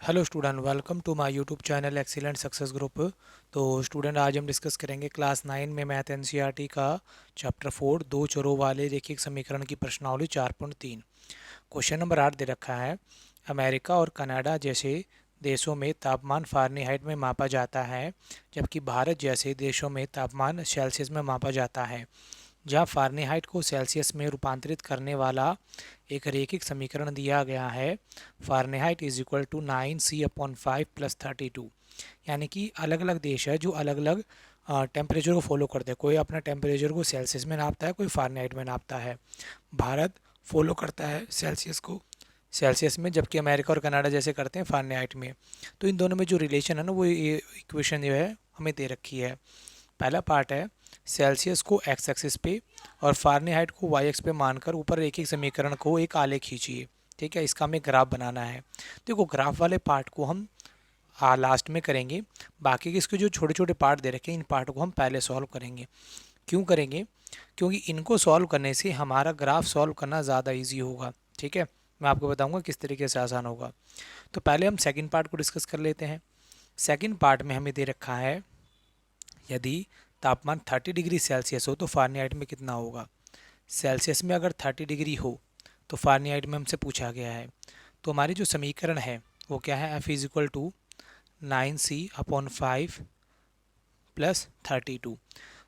Hello student, welcome to my YouTube channel excellent success group. तो student, आज हम discuss करेंगे क्लास 9 में मैथ एनसीईआरटी का चैप्टर 4 दो चरों वाले रैखिक समीकरण की प्रश्नावली 4.3। क्वेश्चन नंबर 8 दे रखा है। अमेरिका और कनाडा जैसे देशों में तापमान फ़ारेनहाइट में मापा जाता है, जबकि भारत जैसे देशों में तापमान सेल्सियस में मापा जाता है। जहाँ फ़ारेनहाइट को सेल्सियस में रूपांतरित करने वाला एक रैखिक समीकरण दिया गया है, Fahrenheit is equal to 9c/5 + 32। यानी कि अलग अलग देश है जो अलग अलग टेम्परेचर को फॉलो करते हैं। कोई अपना टेम्परेचर को सेल्सियस में नापता है, कोई फ़ारेनहाइट में नापता है। भारत फॉलो करता है सेल्सियस को सेल्सियस में, जबकि अमेरिका और कनाडा जैसे करते हैं फ़ारेनहाइट में। तो इन दोनों में जो रिलेशन है ना, वो ये इक्वेशन जो है हमें दे रखी है। पहला पार्ट है सेल्सियस को एक्स एक्सिस पे और फ़ारेनहाइट को वाई एक्स पे मानकर ऊपर रैखिक समीकरण को एक आलेख खींचिए। ठीक है, इसका हमें ग्राफ बनाना है। देखो, ग्राफ वाले पार्ट को हम लास्ट में करेंगे। बाकी के इसके जो छोटे छोटे पार्ट दे रखे हैं, इन पार्ट को हम पहले सॉल्व करेंगे। क्यों करेंगे? क्योंकि इनको सॉल्व करने से हमारा ग्राफ सॉल्व करना ज़्यादा ईजी होगा। ठीक है, मैं आपको बताऊंगा किस तरीके से आसान होगा। तो पहले हम सेकंड पार्ट को डिस्कस कर लेते हैं। सेकंड पार्ट में हमें दे रखा है, यदि तापमान 30 डिग्री सेल्सियस हो तो फ़ारेनहाइट में कितना होगा। सेल्सियस में अगर 30 डिग्री हो तो फ़ारेनहाइट में हमसे पूछा गया है। तो हमारी जो समीकरण है वो क्या है, F is equal to 9c/5 + 32।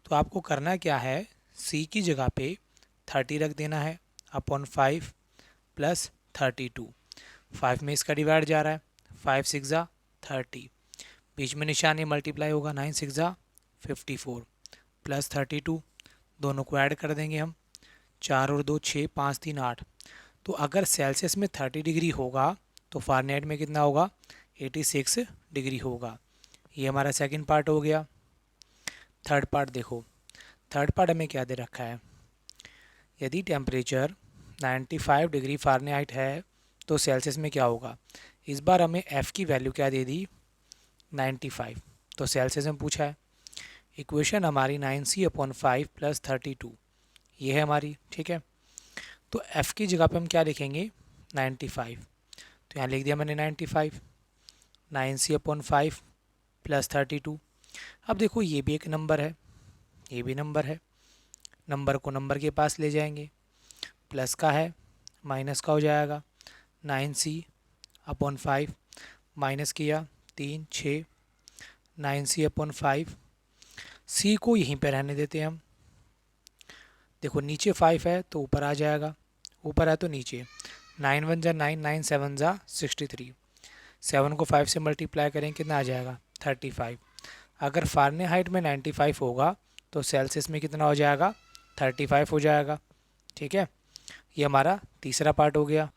तो आपको करना क्या है, c की जगह पे 30 रख देना है, /5 + 32। 5 में इसका डिवाइड जा रहा है, 5 6 ज़ा 30, बीच में निशान ये मल्टीप्लाई होगा, 9 6 ज़ा 54 + 32। दोनों को ऐड कर देंगे हम, 4 और 2 6, 5 3 8। तो अगर सेल्सियस में 30 डिग्री होगा तो फ़ारेनहाइट में कितना होगा, 86 डिग्री होगा। ये हमारा सेकंड पार्ट हो गया। थर्ड पार्ट देखो, थर्ड पार्ट हमें क्या दे रखा है, यदि टेम्परेचर 95 डिग्री फ़ारेनहाइट है तो सेल्सियस में क्या होगा। इस बार हमें F की वैल्यू क्या दे दी, 95, तो सेल्सियस में पूछा है। इक्वेशन हमारी 9c/5 + 32 ये है हमारी। ठीक है, तो F की जगह पे हम क्या लिखेंगे, 95। तो यहाँ लिख दिया मैंने 95, 9c/5 + 32। अब देखो, ये भी एक नंबर है, ये भी नंबर है। नंबर को नंबर के पास ले जाएंगे, प्लस का है माइनस का हो जाएगा। 9c/5 माइनस किया 3 6, 9c/5। सी को यहीं पे रहने देते हैं हम। देखो, नीचे 5 है तो ऊपर आ जाएगा, ऊपर है तो नीचे। 9 1 ज़ा 9, 9 7 ज़ा 63। 7 को 5 से मल्टीप्लाई करें कितना आ जाएगा, 35। अगर फ़ारेनहाइट में 95 होगा तो सेल्सियस में कितना हो जाएगा, 35 हो जाएगा। ठीक है, ये हमारा तीसरा पार्ट हो गया।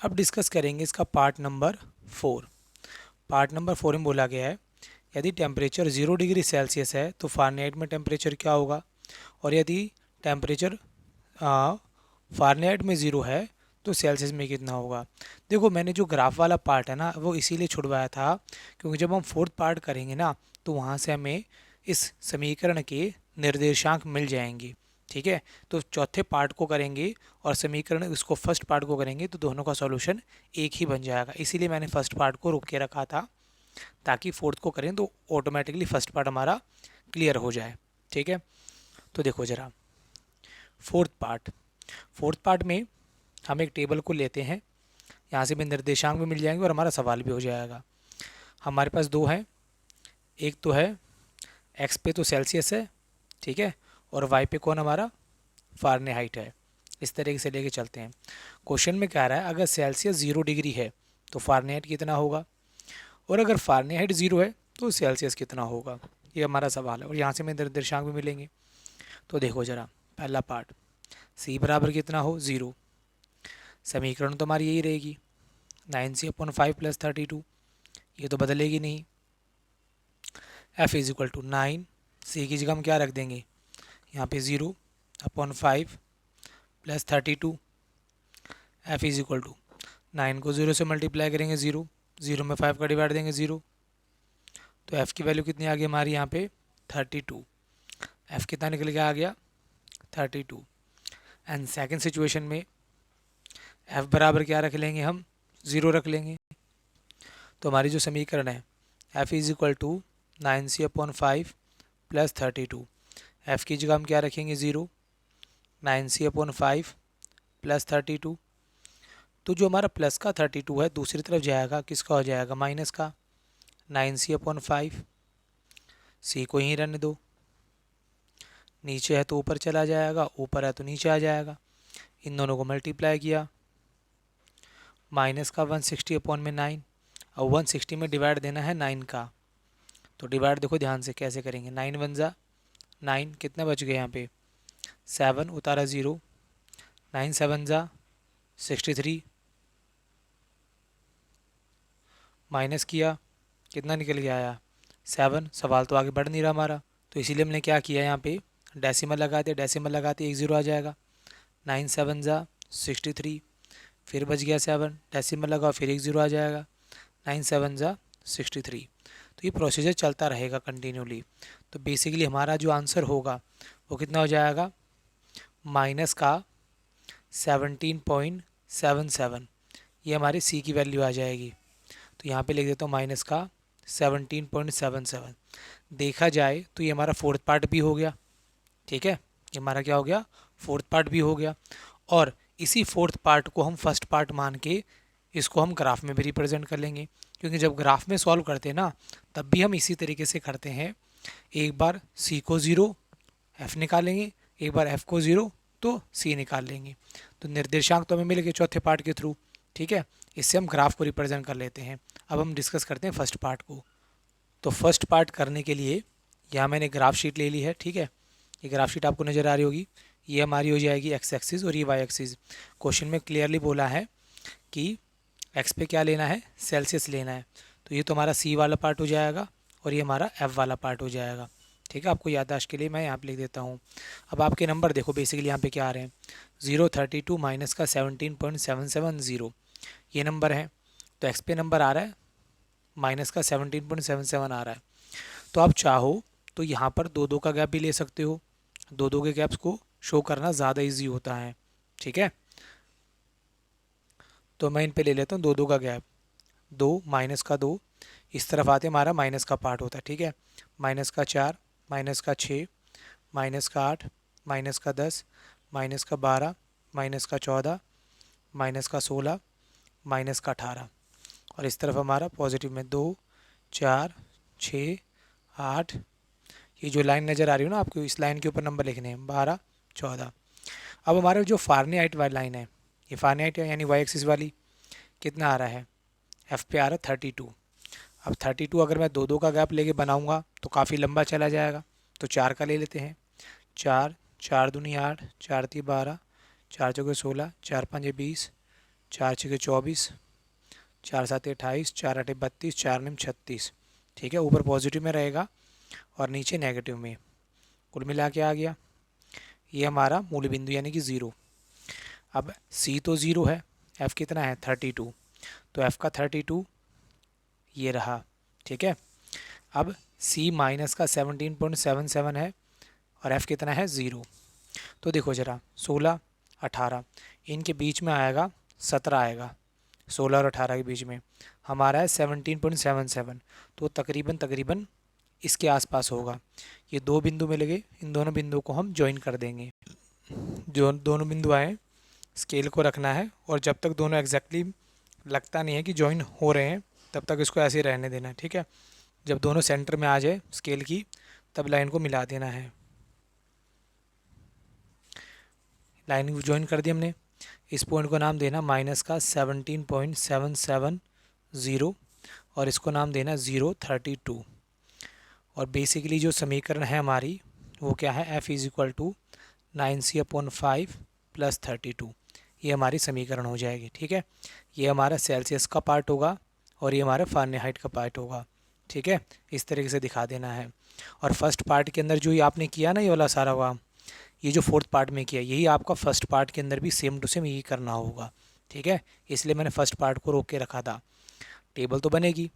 अब डिस्कस करेंगे इसका पार्ट नंबर 4। पार्ट नंबर 4 में बोला गया है, यदि टेम्परेचर 0 डिग्री सेल्सियस है तो फ़ारेनहाइट में टेम्परेचर क्या होगा, और यदि टेम्परेचर फ़ारेनहाइट में 0 है तो सेल्सियस में कितना होगा। देखो, मैंने जो ग्राफ वाला पार्ट है ना वो इसीलिए छुड़वाया था, क्योंकि जब हम फोर्थ पार्ट करेंगे ना तो वहाँ से हमें इस समीकरण के निर्देशांक मिल जाएंगे। ठीक है, तो चौथे पार्ट को करेंगे और समीकरण इसको फर्स्ट पार्ट को करेंगे तो दोनों का सॉल्यूशन एक ही बन जाएगा। इसीलिए मैंने फर्स्ट पार्ट को रोक के रखा था, ताकि फोर्थ को करें तो ऑटोमेटिकली फर्स्ट पार्ट हमारा क्लियर हो जाए। ठीक है, तो देखो ज़रा फोर्थ पार्ट में हम एक टेबल को लेते हैं, यहाँ से भी निर्देशांक भी मिल जाएंगे और हमारा सवाल भी हो जाएगा। हमारे पास दो हैं, एक तो है एक्स पे तो सेल्सियस है, ठीक है, और वाई पे कौन हमारा फ़ारेनहाइट है। इस तरीके से लेके चलते हैं। क्वेश्चन में क्या रहा है, अगर सेल्सियस 0 डिग्री है तो फ़ारेनहाइट कितना होगा, और अगर फ़ारेनहाइट 0 है तो सेल्सियस कितना होगा, ये हमारा सवाल है। और यहाँ से हमें निर्देशांक भी मिलेंगे। तो देखो ज़रा, पहला पार्ट, c बराबर कितना हो, 0। समीकरण तो हमारी यही रहेगी, 9c/5 + 32, ये तो बदलेगी नहीं। F is equal to 9, c की जगह हम क्या रख देंगे, यहाँ पे 0/5 + 32। F इज इक्वल टू 9 को 0 से मल्टीप्लाई करेंगे 0, 0 में 5 का डिवाइड देंगे 0, तो F की वैल्यू कितनी आ गई हमारी यहाँ पे, 32। F कितना निकल के आ गया, 32। एंड सेकेंड सिचुएशन में F बराबर क्या रख लेंगे हम, 0 रख लेंगे। तो हमारी जो समीकरण है f is equal to 9c/5 plus 32, f की जगह हम क्या रखेंगे 0, 9c/5 प्लस 32। तो जो हमारा प्लस का 32 है दूसरी तरफ जाएगा, किसका हो जाएगा माइनस का, 9c/5, c को ही रहने दो, नीचे है तो ऊपर चला जाएगा, ऊपर है तो नीचे आ जाएगा, इन दोनों को मल्टीप्लाई किया, माइनस का 160/9, और 160 में डिवाइड देना है 9 का, तो डिवाइड देखो ध्यान से कैसे करेंगे, 9 1 जा 9, कितना बच गए यहाँ पे 7, उतारा 0, 9 7 जा 63, माइनस किया, कितना निकल गया आया 7, सवाल तो आगे बढ़ नहीं रहा हमारा, तो इसीलिए हमने क्या किया यहाँ पे डेसिमल लगाते, डेसिमल लगाते 1 0 आ जाएगा, 9 7 जा 63, फिर बच गया 7, डेसिमल लगाओ फिर 1 0 आ जाएगा, 9 7 जा 63। तो ये प्रोसीजर चलता रहेगा कंटिन्यूली। तो बेसिकली हमारा जो आंसर होगा वो कितना हो जाएगा, माइनस का 17.77, ये हमारी सी की वैल्यू आ जाएगी। तो यहाँ पे लिख देता हूँ माइनस का 17.77। देखा जाए तो ये हमारा फोर्थ पार्ट भी हो गया, ठीक है, ये हमारा क्या हो गया, फोर्थ पार्ट भी हो गया। और इसी फोर्थ पार्ट को हम फर्स्ट पार्ट मान के इसको हम ग्राफ में भी रिप्रेजेंट कर लेंगे, क्योंकि जब ग्राफ में सॉल्व करते हैं ना तब भी हम इसी तरीके से करते हैं, एक बार सी को 0 एफ निकालेंगे, एक बार एफ को 0 तो सी निकाल लेंगे। तो निर्देशांक तो हमें मिल गए चौथे पार्ट के थ्रू, ठीक है, इससे हम ग्राफ को रिप्रेजेंट कर लेते हैं। अब हम डिस्कस करते हैं फर्स्ट पार्ट को। तो फर्स्ट पार्ट करने के लिए यहाँ मैंने ग्राफ शीट ले ली है, ठीक है, ये ग्राफ शीट आपको नज़र आ रही होगी, ये हमारी हो जाएगी एक्स एक्सिस और ये वाई एक्सिस। क्वेश्चन में क्लियरली बोला है कि एक्स पे क्या लेना है, सेल्सियस लेना है, तो ये तो हमारा सी वाला पार्ट हो जाएगा और ये हमारा एफ वाला पार्ट हो जाएगा, ठीक है। आपको याददाश्त के लिए मैं यहाँ पे लिख देता हूँ। अब आपके नंबर देखो बेसिकली यहाँ पे क्या आ रहे हैं, 0 32 माइनस का 17.770, ये नंबर है। तो एक्स पे नंबर आ रहा है माइनस का 17.77 आ रहा है। तो आप चाहो तो यहाँ पर 2 का गैप भी ले सकते हो, 2 के गैप्स को शो करना ज़्यादा ईजी होता है, ठीक है। तो मैं इन पे ले लेता हूँ 2 का गैप, 2 माइनस का 2, इस तरफ आते हमारा माइनस का पार्ट होता है, ठीक है, माइनस का 4, माइनस का 6, माइनस का 8, माइनस का 10, माइनस का 12, माइनस का 14, माइनस का 16, माइनस का 18, और इस तरफ हमारा पॉजिटिव में 2 4 6 8, ये जो लाइन नज़र आ रही हो ना आपको, इस लाइन के ऊपर नंबर लिखने हैं 12 14। अब हमारे जो फार्नेहाइट वाली लाइन है, ये फार्नेहाइट यानी वाई एक्सिस वाली, कितना आ रहा है, एफ पे आ रहा है 32। अब 32 अगर मैं 2 का गैप लेके बनाऊंगा तो काफ़ी लंबा चला जाएगा, तो 4 का ले लेते हैं, 4 4 दूनी 8, 4 3 12, 4 चौके 16, 4 5 20, 4 6 24, 4 7 28, 4 8 32, 4 9 36, ठीक है, ऊपर पॉजिटिव में रहेगा और नीचे नेगेटिव में, कुल मिला के आ गया ये हमारा मूल बिंदु यानी कि 0। अब C तो 0 है, F कितना है 32, तो F का 32 ये रहा, ठीक है। अब C माइनस का 17.77 है और F कितना है 0, तो देखो ज़रा 16 18 इनके बीच में आएगा 17 आएगा, 16 और 18 के बीच में हमारा है 17.77, तो तकरीबन इसके आसपास होगा। ये 2 बिंदु मिल गए, इन दोनों बिंदुओं को हम ज्वाइन कर देंगे। जो दोनों बिंदु आए स्केल को रखना है, और जब तक दोनों एग्जैक्टली लगता नहीं है कि ज्वाइन हो रहे हैं तब तक इसको ऐसे ही रहने देना है, ठीक है। जब दोनों सेंटर में आ जाए स्केल की तब लाइन को मिला देना है। लाइन ज्वाइन कर दी हमने, इस पॉइंट को नाम देना माइनस का 17.770 और इसको नाम देना 032। और बेसिकली जो समीकरण है हमारी वो क्या है, F is equal to 9c/5 plus 32, ये हमारी समीकरण हो जाएगी, ठीक है। ये हमारा सेल्सियस का पार्ट होगा और ये हमारा फारेनहाइट का पार्ट होगा, ठीक है, इस तरीके से दिखा देना है। और फर्स्ट पार्ट के अंदर जो ये आपने किया ना ये वाला सारा हुआ, ये जो फोर्थ पार्ट में किया यही आपका फर्स्ट पार्ट के अंदर भी सेम टू सेम यही करना होगा, ठीक है। इसलिए मैंने फर्स्ट पार्ट को रोक के रखा था। टेबल तो बनेगी,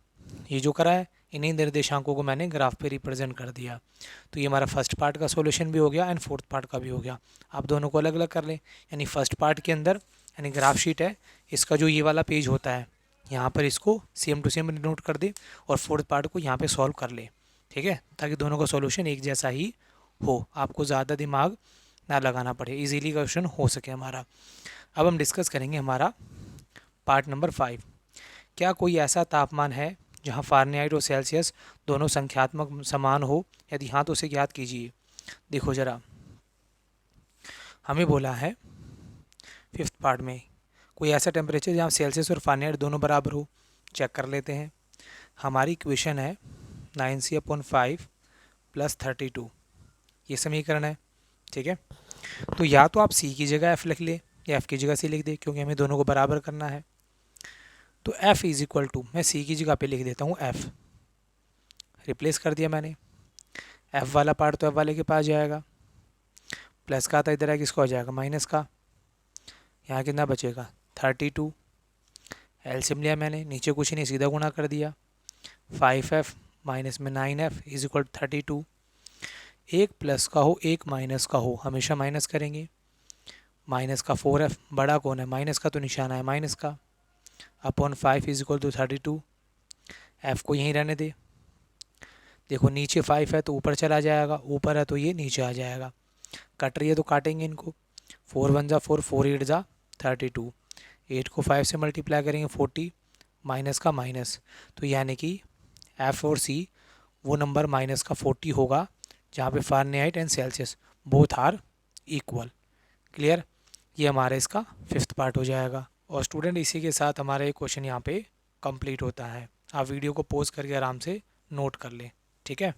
ये जो करा है इन्हीं निर्देशांकों को मैंने ग्राफ पे रिप्रेजेंट कर दिया। तो ये हमारा फर्स्ट पार्ट का सॉल्यूशन भी हो गया एंड फोर्थ पार्ट का भी हो गया। आप दोनों को अलग अलग कर लें, यानी फर्स्ट पार्ट के अंदर यानी ग्राफ शीट है, इसका जो ये वाला पेज होता है यहाँ पर इसको सेम टू सेम नोट कर दे और फोर्थ पार्ट को यहाँ पे सॉल्व कर ले, ठीक है, ताकि दोनों का सॉल्यूशन एक जैसा ही हो, आपको ज़्यादा दिमाग ना लगाना पड़े, इजीली क्वेश्चन हो सके हमारा। अब हम डिस्कस करेंगे हमारा पार्ट नंबर 5। क्या कोई ऐसा तापमान है जहाँ फ़ारेनहाइट और सेल्सियस दोनों संख्यात्मक समान हो? यदि हाँ तो उसे ज्ञात कीजिए। देखो ज़रा, हमें बोला है फिफ्थ पार्ट में कोई ऐसा टेम्परेचर जहाँ सेल्सियस और फ़ारेनहाइट दोनों बराबर हो। चेक कर लेते हैं। हमारी इक्वेशन है 9c/5 + 32, ये समीकरण है, ठीक है। तो या तो आप सी की जगह एफ़ लिख ले या एफ़ की जगह सी लिख दे, क्योंकि हमें दोनों को बराबर करना है। तो एफ़ इज़ इक्वल टू, मैं सी की जगह पे लिख देता हूँ एफ़, रिप्लेस कर दिया मैंने। एफ़ वाला पार्ट तो एफ़ वाले के पास जाएगा, प्लस का था इधर है किसको आ जाएगा माइनस का, यहाँ कितना बचेगा 32। एलसीएम लिया मैंने, नीचे कुछ नहीं सीधा गुणा कर दिया। 5f माइनस में 9f इज इक्वल 32। एक प्लस का हो एक माइनस का हो, हमेशा माइनस करेंगे। माइनस का 4f, बड़ा कौन है माइनस का, तो निशाना है माइनस का, upon 5 is equal to 32। f को यहीं रहने दे। देखो नीचे 5 है तो ऊपर चला जाएगा, ऊपर है तो ये नीचे आ जाएगा। कट रही है तो काटेंगे इनको, 4 1 जा 4, 4 8 जा 32। 8 को 5 से मल्टीप्लाई करेंगे 40, माइनस का माइनस, तो यानी कि एफ़ और सी वो नंबर माइनस का 40 होगा जहाँ पे Fahrenheit and Celsius both are equal. Clear, ये हमारा इसका फिफ्थ पार्ट हो जाएगा। और स्टूडेंट इसी के साथ हमारा ये क्वेश्चन यहाँ पे कंप्लीट होता है। आप वीडियो को पॉज करके आराम से नोट कर लें, ठीक है।